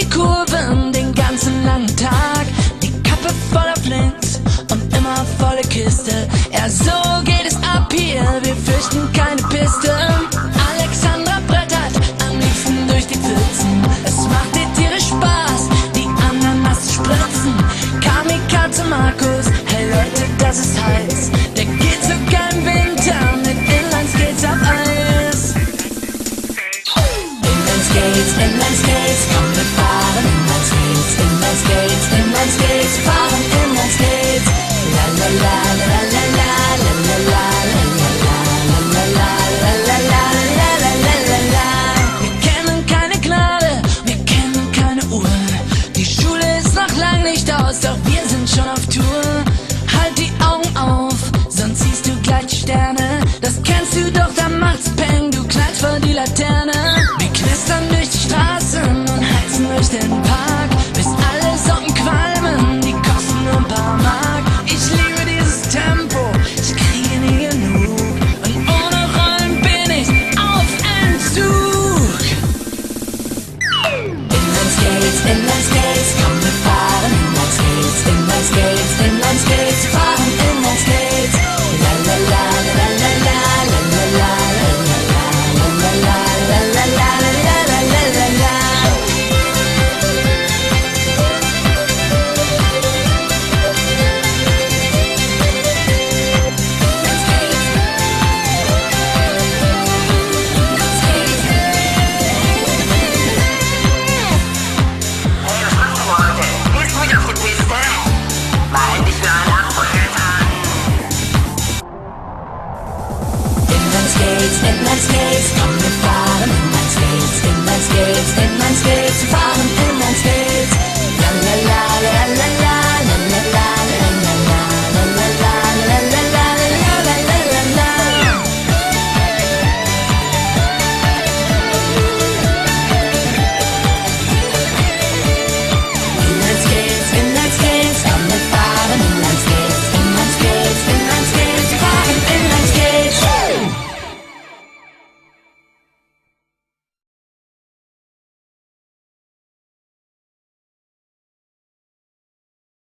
die Kurven den ganzen langen Tag. Die Kappe voller Flint und immer volle Kiste. Ja, so geht es ab hier, wir fürchten keine Piste. Alexandra brettert am liebsten durch die Pfützen. Es macht dir tierisch Spaß, die anderen nass zu spritzen. Kamikaze Markus, hey Leute, das ist heiß. Der geht sogar im Winter mit Inlineskates auf Eis. Inlineskates, komm wir fahren Inlineskates, Inlineskates, Inlineskates, fahren Inlineskates. La la la la la la la la la la la la la la la. Wir kennen keine Gnade, wir kennen keine Uhr. Die Schule ist noch lang nicht aus, doch wir sind schon auf Tour. Halt die Augen auf, sonst siehst du gleich die Sterne. Das kennst du doch, da macht's Peng, du knallst vor die Laterne. Wir knistern durch die Straßen und heizen durch den Park, bis alle Socken qualmen, die kosten nur ein paar Mark. Ich liebe dieses Tempo, ich kriege nie genug. Und ohne Rollen bin ich auf Entzug. Inlineskates,